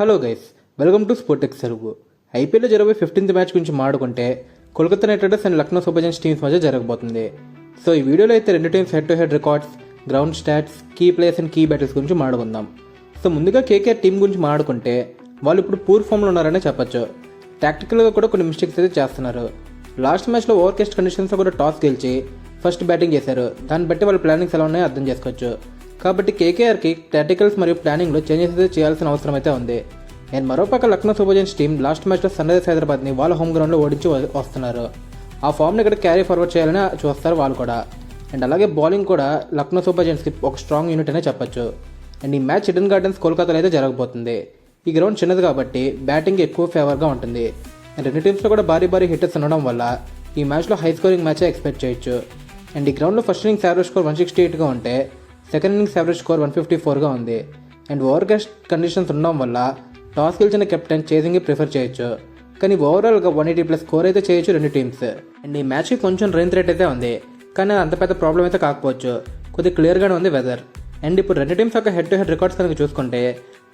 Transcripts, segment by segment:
Hello guys, welcome to Sportex Telugu. ఐపీఎల్లో జరగబోయే 15th match గురించి మాట్లాడుకుంటే Kolkata knight riders and Lucknow super giants teams మధ్య జరగబోతుంది. సో ఈ వీడియోలో అయితే రెండు teams head to head records, ground stats, key players and key battles గురించి మాట్లాడుకుందాం. సో ముందుగా కేకేఆర్ టీం గురించి మాట్లాడుకుంటే వాళ్ళు ఇప్పుడు పూర్ ఫామ్లో ఉన్నారనే చెప్పొచ్చు. టాక్టికల్గా కూడా కొన్ని మిస్టేక్స్ అయితే చేస్తున్నారు. లాస్ట్ మ్యాచ్లో ఓవర్కాస్ట్ కండిషన్స్లో కూడా టాస్ గెలిచి ఫస్ట్ బ్యాటింగ్ చేశారు. దాన్ని బట్టి వాళ్ళ ప్లానింగ్స్ ఎలా ఉన్నాయో అర్థం చేసుకోవచ్చు. కాబట్టి కేకేఆర్కి టాక్టికల్స్ మరియు ప్లానింగ్లో చేంజెస్ అయితే చేయాల్సిన అవసరం అయితే ఉంది. అండ్ మరోపక్క Lucknow super Giants team last మ్యాచ్లో సన్ రైజర్స్ హైదరాబాద్ని వాళ్ళ హోమ్ గ్రౌండ్లో ఓడించి వస్తున్నారు. ఆ ఫామ్ని ఇక్కడ క్యారీ ఫార్వర్డ్ చేయాలని చూస్తారు వాళ్ళు కూడా. అండ్ అలాగే బౌలింగ్ కూడా లక్నో సూపర్ జైంట్స్కి ఒక స్ట్రాంగ్ యూనిట్ అనే చెప్పొచ్చు. అండ్ ఈ మ్యాచ్ ఈడెన్ గార్డెన్స్ కోల్కతాలో అయితే జరగబోతుంది. ఈ గ్రౌండ్ చిన్నది కాబట్టి బ్యాటింగ్ ఎక్కువ ఫేవర్గా ఉంటుంది. అండ్ రెండు టీమ్స్లో కూడా భారీ హిట్టర్స్ ఉండడం వల్ల ఈ మ్యాచ్లో హై స్కోరింగ్ మ్యాచే ఎక్స్పెక్ట్ చేయొచ్చు. అండ్ ఈ గ్రౌండ్లో ఫస్ట్ ఇన్నింగ్స్ యావరేజ్ స్కోర్ 168గా ఉంటే సెకండ్ ఇన్నింగ్స్ యావరేజ్ స్కోర్ 154గా ఉంది. అండ్ ఓవర్కాస్ట్ కండిషన్స్ ఉండడం వల్ల టాస్ గెలిచిన కెప్టెన్ చేసింగ్ ప్రిఫర్ చేయొచ్చు. కానీ ఓవరాల్గా 180+ స్కోర్ అయితే చేయొచ్చు రెండు టీమ్స్. అండ్ ఈ మ్యాచ్కి కొంచెం రెయిన్ థ్రెట్ అయితే ఉంది, కానీ అంత పెద్ద ప్రాబ్లం అయితే కాకపోవచ్చు. కొద్దిగా క్లియర్గానే ఉంది వెదర్. అండ్ ఇప్పుడు రెండు టీమ్స్ యొక్క హెడ్ టు హెడ్ రికార్డ్స్ కనుక చూసుకుంటే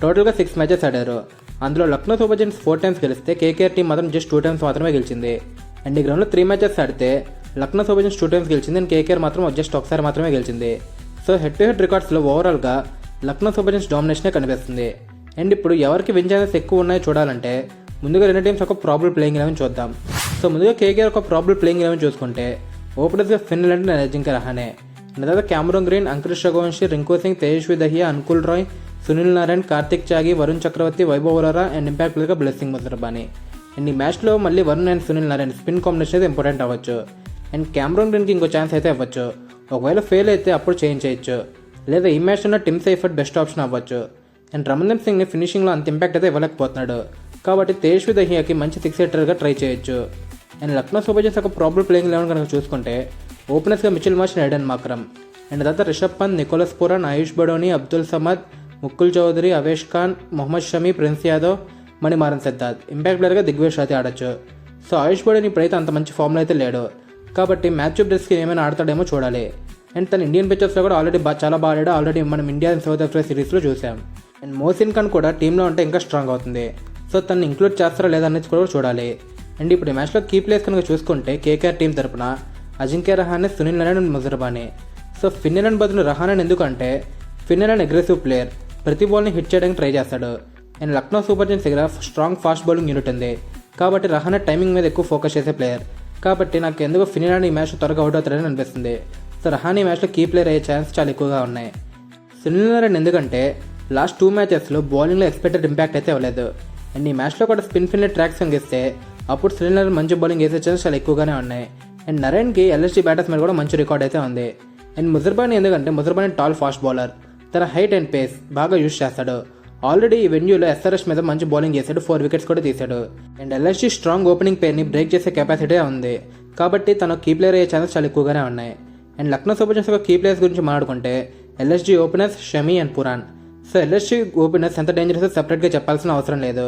టోటల్గా 6 మ్యాచెస్ ఆడారు. అందులో లక్నో సూపర్ జైంట్స్ 4 times గెలిస్తే కేకేఆర్ టీం మాత్రం జస్ట్ 2 times మాత్రమే గెలిచింది. అండ్ ఈ గ్రౌండ్లో 3 మ్యాచెస్ ఆడితే లక్నో సూపర్ జైంట్స్ 2 times గెలిచింది అండ్ కేకేఆర్ మాత్రం జస్ట్ ఒకసారి మాత్రమే గెలిచింది. సో హెడ్ టు హెడ్ రికార్డ్స్లో ఓవరాల్గా లక్నో సూపర్ జైంట్స్ డామినేషనే కనిపిస్తుంది. అండ్ ఇప్పుడు ఎవరికి విన్ ఛాన్సెస్ ఎక్కువ ఉన్నాయో చూడాలంటే ముందుగా రెండు టీమ్స్ ఒక ప్రాబుల్ ప్లేయింగ్ 11 చూద్దాం. సో ముందుగా కేకేఆర్ ఒక ప్రాబుల్ ప్లేయింగ్ 11 చూసుకుంటే ఓపెనర్స్గా Finn Allen and Ajinkya Rahane, and తర్వాత Cameron Green, Ankush Raghuvanshi, Rinku Singh, Tejasvi Dahiya, Anukul Roy, Sunil Narine, Kartik Tyagi, Varun Chakravarthy, Vaibhav Arora and impact ప్లేయర్గా బ్లెస్సింగ్ ముజరబానీ. అండ్ ఈ మ్యాచ్లో మళ్ళీ Varun and Sunil Narine spin combination అయితే ఇంపార్టెంట్ అవ్వచ్చు. అండ్ క్యామరూన్ గ్రీన్కి ఇంకో ఛాన్స్ అయితే ఇవ్వచ్చు. ఒకవేళ ఫెయిల్ అయితే అప్పుడు చేంజ్ చేయొచ్చు, లేదా ఈ మ్యాచ్ ఉన్న టిమ్ సైఫర్ట్ బెస్ట్ ఆప్షన్ అవ్వచ్చు. అండ్ రమణదీప్ సింగ్ని ఫినిషింగ్లో అంత ఇంపాక్ట్ అయితే ఇవ్వలేకపోతున్నాడు, కాబట్టి తేజస్వి దహియాకి మంచి 6 hitter ట్రై చేయొచ్చు. అండ్ లక్నో సూపర్ జైంట్స్ ఒక ప్రాబుల్ ప్లేయింగ్ 11 కనుక చూసుకుంటే ఓపెనర్స్గా Mitchell Marsh and Aiden Markram, and తర్వాత Rishabh Pant, Nicholas Pooran, Ayush Badoni, Abdul Samad, Mukul Choudhary, Avesh Khan, Mohammed Shami, Prince Yadav, Manimaran Siddharth. Impact ప్లేయర్గా దిగ్వేష్ అయితే ఆడొచ్చు. సో ఆయుష్ బడోని ఇప్పుడైతే అంత మంచి ఫామ్లో అయితే లేడు, కాబట్టి మ్యాచ్ ఆఫ్ డెస్కి ఏమైనా ఆడతాడేమో చూడాలి. అండ్ తన ఇండియన్ పిక్చర్స్లో కూడా ఆల్రెడీ చాలా బాగా ఆడాడు. ఆల్రెడీ మనం ఇండియా అండ్ సౌత్ ఆఫ్రికా సిరీస్లో చూసాం. అండ్ మోసిన్ ఖాన్ కూడా టీంలో ఉంటే ఇంకా స్ట్రాంగ్ అవుతుంది. సో తను ఇంక్లూడ్ చేస్తారా లేదా అనేది కూడా చూడాలి. అండ్ ఇప్పుడు ఈ మ్యాచ్లో కీ ప్లేయర్స్ కనుక చూసుకుంటే కేకేఆర్ టీం తరపున Ajinkya Rahane, Sunil Narayan and Muzarabani. So Finland బదులు రహానే ఎందుకంటే ఫిన్లాండ్ అగ్రెసివ్ ప్లేయర్, ప్రతి బాల్ని హిట్ చేయడానికి ట్రై చేస్తాడు. అండ్ లక్నో సూపర్ జైంట్స్ దగ్గర స్ట్రాంగ్ ఫాస్ట్ బౌలింగ్ యూనిట్ ఉంది, కాబట్టి రహానే టైమింగ్ మీద ఎక్కువ ఫోకస్ చేసే ప్లేయర్. కాబట్టి నాకు ఎందుకో ఫిన్లాండ్ ఈ మ్యాచ్ త్వరగా అవుట్ అవుతాడని అనిపిస్తుంది. సో రహానే ఈ మ్యాచ్లో కీ ప్లేయర్ అయ్యే ఛాన్స్ చాలా ఎక్కువగా ఉన్నాయి. సునీల్ నారాయణ్ ఎందుకంటే లాస్ట్ 2 మ్యాచెస్లో బౌలింగ్లో ఎక్స్పెక్టెడ్ ఇంపాక్ట్ అయితే ఇవ్వలేదు. అండ్ ఈ మ్యాచ్లో కూడా స్పిన్ ట్రాక్స్ ఇస్తే అప్పుడు సునీల్ నారాయణ్ మంచి బౌలింగ్ వేసే ఛాన్స్ చాలా ఎక్కువగానే ఉన్నాయి. అండ్ నారాయణ్కి ఎల్ఎస్జీ బ్యాటర్స్ మీద కూడా మంచి రికార్డ్ అయితే ఉంది. అండ్ ముజరబానీ ఎందుకంటే ముజరబానీ టాల్ ఫాస్ట్ బౌలర్, తన హైట్ అండ్ పేస్ బాగా యూజ్ చేస్తాడు. ఆల్రెడీ ఈ వెన్యూలో ఎస్ఆర్ఎస్ మీద మంచి బౌలింగ్ చేశాడు, 4 wickets కూడా తీశాడు. And LSG strong opening Perni break చేసే కెపాసిటీ ఉంది, కాబట్టి తన కీ ప్లేయర్ అయ్యే ఛాన్సెస్ చాలా ఎక్కువగానే ఉన్నాయి. And Lucknow super giants key players గురించి మాట్లాడుకుంటే LSG openers Shami and Pooran. So LSG openers ఎంత డేంజరస్ సెపరేట్గా చెప్పాల్సిన అవసరం లేదు.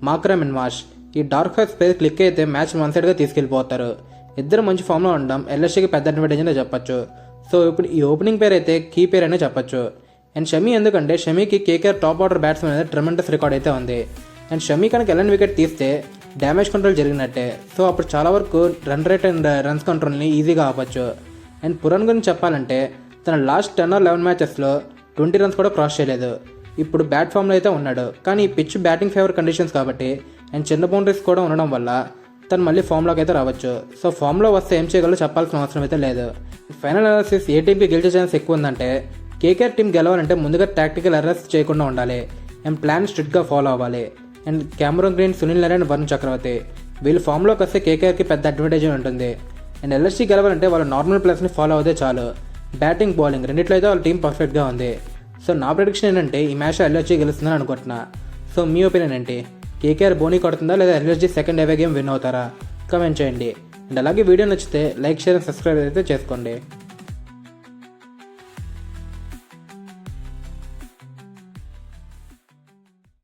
మాక్రమ్ అండ్ మార్ష్ ఈ డార్క్ హార్స్ ప్లేయర్ క్లిక్ అయితే మ్యాచ్ 1 sideగా తీసుకెళ్ళిపోతారు. ఇద్దరు మంచి ఫామ్లో ఉండడం ఎల్ఎస్జీకి పెద్ద అడ్వాంటేజ్ అనే చెప్పొచ్చు. సో ఇప్పుడు ఈ ఓపెనింగ్ పేరు అయితే కీ పేర్ అనే చెప్పొచ్చు. అండ్ షమీ ఎందుకంటే షమీకి కేకేఆర్ టాప్ ఆర్డర్ బ్యాట్స్మెన్ అనేది ట్రెమెండస్ రికార్డ్ అయితే ఉంది. అండ్ షమీ కనుక ఎలాంటి వికెట్ తీస్తే డ్యామేజ్ కంట్రోల్ జరిగినట్టే. సో అప్పుడు చాలా వరకు రన్ రేట్ అండ్ రన్స్ కంట్రోల్ని ఈజీగా ఆపచ్చు. అండ్ పురాన్ గురించి చెప్పాలంటే తన లాస్ట్ 10 or 11 మ్యాచెస్లో 20 runs కూడా క్రాస్ చేయలేదు. ఇప్పుడు బ్యాట్ ఫామ్లో అయితే ఉన్నాడు, కానీ ఈ పిచ్ బ్యాటింగ్ ఫేవర్ కండిషన్స్ కాబట్టి అండ్ చిన్న బౌండరీస్ కూడా ఉండడం వల్ల తను మళ్ళీ ఫామ్లోకి అయితే రావచ్చు. సో ఫామ్లో వస్తే ఏం చేయగలరో చెప్పాల్సిన అవసరం అయితే లేదు. ఫైనల్ అనాలిసిస్ ఏ టీంకి గెలిచే ఛాన్స్ ఎక్కువ ఉందంటే కేకేఆర్ టీం గెలవాలంటే ముందుగా టాక్టికల్ ఎర్రర్స్ చేయకుండా ఉండాలి అండ్ ప్లాన్ స్ట్రిక్ట్గా ఫాలో అవ్వాలి. And Cameron Green, Sunil Narine, Varun Chakravarthy వీళ్ళు ఫామ్లోకి వస్తే కేకేఆర్కి పెద్ద అడ్వాంటేజ్ ఉంటుంది. అండ్ ఎల్ఎస్జీ గెలవాలంటే వాళ్ళ నార్మల్ ప్లేస్ని ఫాలో అవుతే చాలు. బ్యాటింగ్, బౌలింగ్ రెండిట్లో అయితే వాళ్ళ టీం పర్ఫెక్ట్గా ఉంది. సో నా ప్రెడిక్షన్ ఏంటంటే ఈ మ్యాచ్లో ఎల్ఎస్జీ గెలుస్తుందని అనుకుంటున్నా. సో మీ ఒపీనియన్ ఏంటి? కేకేఆర్ బోనీ కొడుతుందా లేదా ఎల్ఎస్జీ సెకండ్ అవే గేమ్ విన్ అవుతారా? కమెంట్ చేయండి. అండ్ అలాగే వీడియో నచ్చితే లైక్, షేర్ అండ్ సబ్స్క్రైబ్ అయితే చేసుకోండి.